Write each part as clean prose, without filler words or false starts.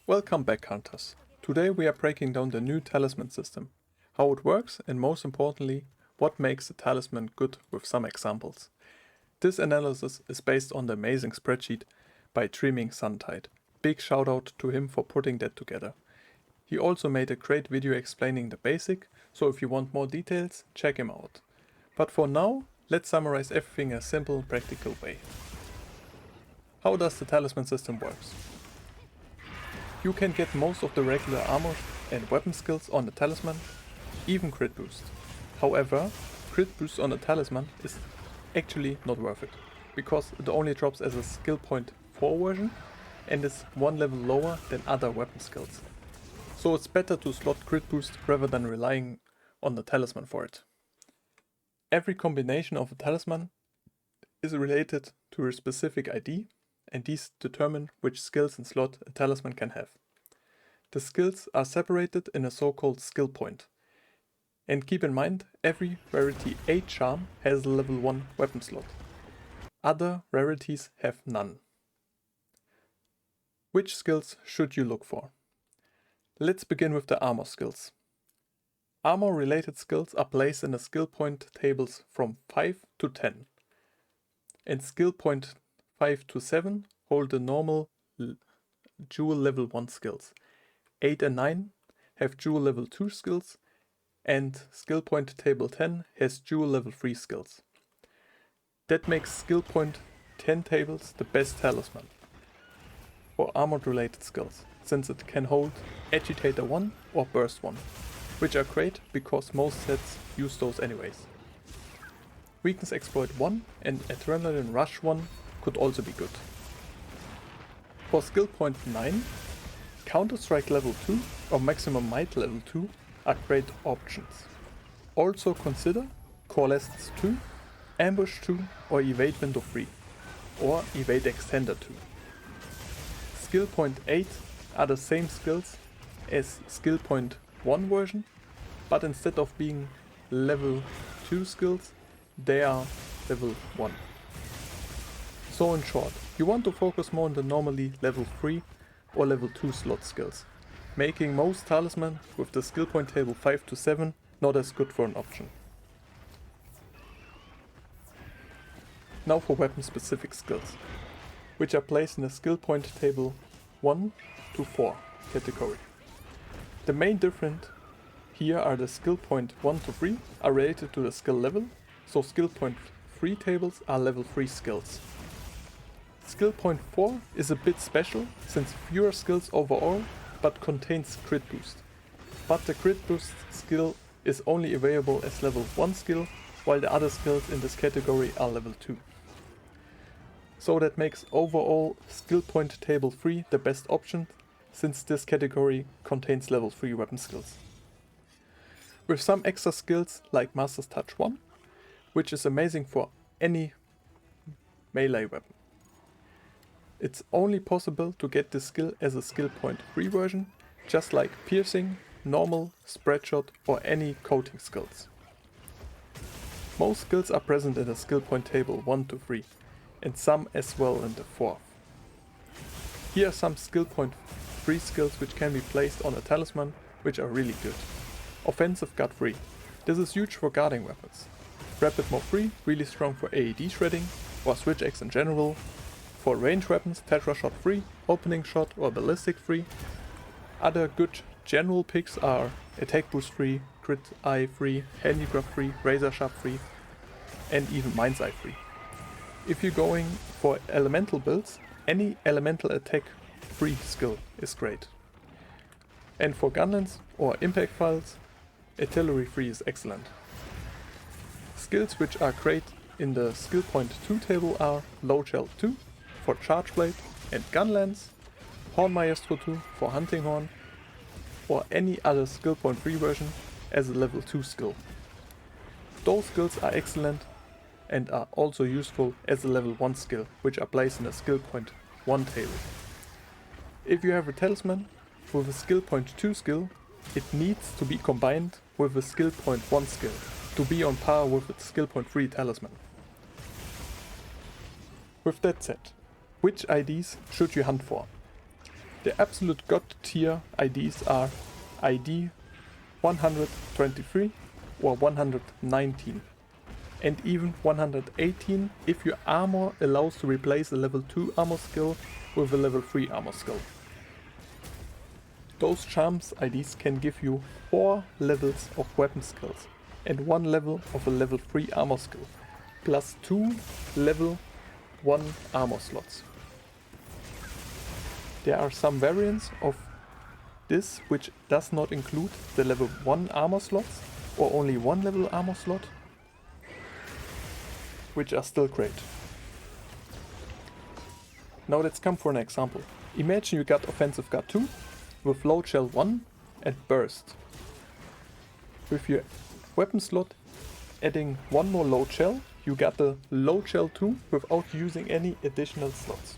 Welcome back, hunters. Today we are breaking down the new Talisman system, how it works and most importantly, what makes the talisman good with some examples. This analysis is based on the amazing spreadsheet by Dreamingsuntide. Big shout out to him for putting that together. He also made a great video explaining the basic, so if you want more details, check him out. But for now, let's summarize everything in a simple, practical way. How does the Talisman system works? You can get most of the regular armor and weapon skills on the talisman, even crit boost. However, crit boost on the talisman is actually not worth it, because it only drops as a skill point 4 version and is one level lower than other weapon skills. So it's better to slot crit boost rather than relying on the talisman for it. Every combination of a talisman is related to a specific ID, and these determine which skills and slot a talisman can have. The skills are separated in a so-called skill point. And keep in mind, every rarity 8 charm has a level 1 weapon slot. Other rarities have none. Which skills should you look for? Let's begin with the armor skills. Armor related skills are placed in the skill point tables from 5 to 10. And skill point 5 to 7 hold the normal jewel level 1 skills. 8 and 9 have jewel level 2 skills, and skill point table 10 has jewel level 3 skills. That makes skill point 10 tables the best talisman for armored related skills, since it can hold Agitator 1 or Burst 1, which are great because most sets use those anyways. Weakness Exploit 1 and Adrenaline Rush 1 could also be good. For skill point 9, Counter Strike level 2 or Maximum Might level 2 are great options. Also consider Coalescence 2, Ambush 2 or Evade Window 3, or Evade Extender 2. Skill point 8 are the same skills as skill point 1 version, but instead of being level 2 skills, they are level 1. So in short, you want to focus more on the normally level 3 or level 2 slot skills, making most talisman with the skill point table 5 to 7 not as good for an option. Now for weapon specific skills, which are placed in the skill point table 1 to 4 category. The main difference here are the skill point 1 to 3 are related to the skill level, so skill point 3 tables are level 3 skills. Skill point 4 is a bit special, since fewer skills overall, but contains crit boost. But the crit boost skill is only available as level 1 skill, while the other skills in this category are level 2. So that makes overall skill point table 3 the best option, since this category contains level 3 weapon skills. With some extra skills like Master's Touch 1, which is amazing for any melee weapon. It's only possible to get this skill as a skill point 3 version, just like piercing, normal, spreadshot or any coating skills. Most skills are present in the skill point table 1 to 3, and some as well in the 4th. Here are some skill point 3 skills which can be placed on a talisman, which are really good. Offensive Guard 3. This is huge for guarding weapons. Rapid Mob 3, really strong for AED shredding, or Switch Axe in general. For range weapons, Tetra Shot 3, Opening Shot or Ballistic 3. Other good general picks are Attack Boost 3, Crit Eye 3, Handicraft 3, Razor Sharp 3, and even Mind's Eye 3. If you're going for elemental builds, any elemental attack 3 skill is great. And for gunlance or impact files, Artillery 3 is excellent. Skills which are great in the skill point 2 table are Low Shell 2 for Charge Blade and Gun Lance, Horn Maestro 2 for Hunting Horn, or any other skill point 3 version as a level 2 skill. Those skills are excellent and are also useful as a level 1 skill, which are placed in a skill point 1 table. If you have a talisman with a skill point 2 skill, it needs to be combined with a skill point 1 skill to be on par with its skill point 3 talisman. With that said, which IDs should you hunt for? The absolute god tier IDs are ID 123 or 119, and even 118 if your armor allows to replace a level 2 armor skill with a level 3 armor skill. Those charms IDs can give you 4 levels of weapon skills and 1 level of a level 3 armor skill, plus 2 level 1 armor slots. There are some variants of this which does not include the level 1 armor slots or only 1 level armor slot, which are still great. Now let's come for an example. Imagine you got Offensive Guard 2 with Load Shell 1 and Burst. With your weapon slot adding 1 more Load Shell, you got the Load Shell 2 without using any additional slots.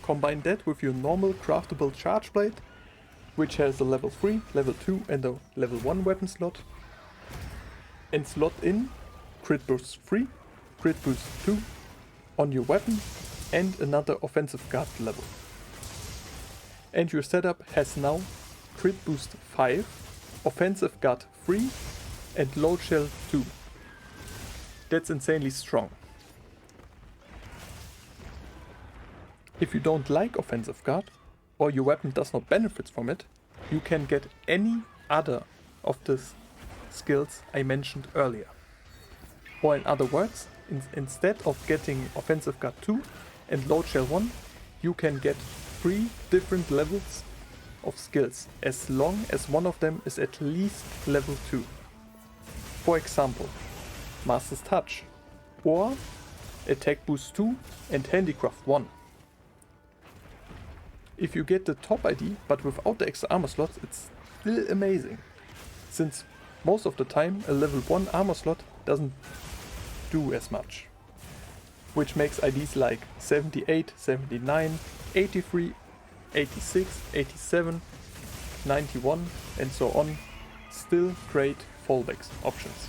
Combine that with your normal craftable Charge Blade, which has a level 3, level 2 and a level 1 weapon slot, and slot in Crit Boost 3, Crit Boost 2 on your weapon and another Offensive Guard level. And your setup has now Crit Boost 5, Offensive Guard 3 and Load Shell 2. That's insanely strong. If you don't like Offensive Guard, or your weapon does not benefit from it, you can get any other of the skills I mentioned earlier. Or in other words, instead of getting Offensive Guard 2 and Load Shell 1, you can get 3 different levels of skills, as long as one of them is at least level 2. For example, Master's Touch, or Attack Boost 2 and Handicraft 1. If you get the top ID but without the extra armor slots, it's still amazing, since most of the time a level 1 armor slot doesn't do as much. Which makes IDs like 78, 79, 83, 86, 87, 91 and so on still great fallback options.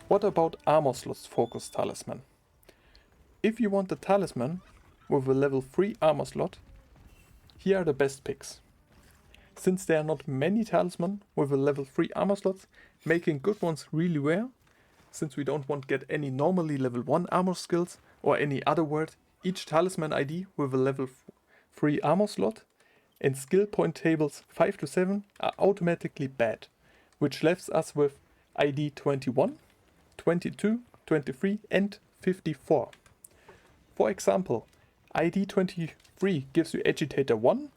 What about armor slots focused talisman? If you want the talisman with a level 3 armor slot, here are the best picks. Since there are not many talisman with a level 3 armor slots, making good ones really rare, since we don't want to get any normally level 1 armor skills, or any other word, each talisman ID with a level 3 armor slot, and skill point tables 5 to 7 are automatically bad, which leaves us with ID 21, 22, 23 and 54. For example, ID 23 gives you Agitator 1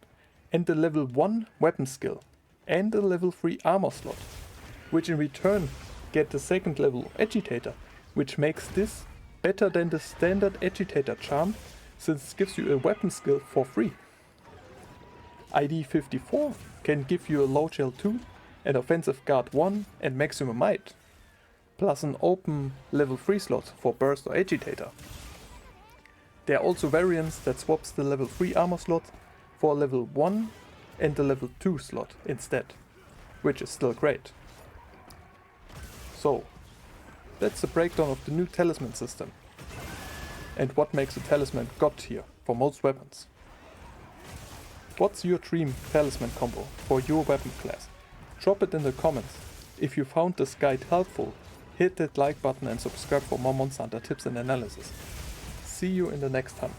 and the level 1 weapon skill and the level 3 armor slot, which in return get the second level Agitator, which makes this better than the standard Agitator charm, since it gives you a weapon skill for free. ID 54 can give you a Load Shell 2 and Offensive Guard 1 and Maximum Might, plus an open level 3 slot for Burst or Agitator. There are also variants that swaps the level 3 armor slot for level 1 and the level 2 slot instead, which is still great. So, that's the breakdown of the new Talisman system and what makes a talisman god tier for most weapons. What's your dream talisman combo for your weapon class? Drop it in the comments. If you found this guide helpful, hit that like button and subscribe for more Monster Hunter tips and analysis. See you in the next hunt.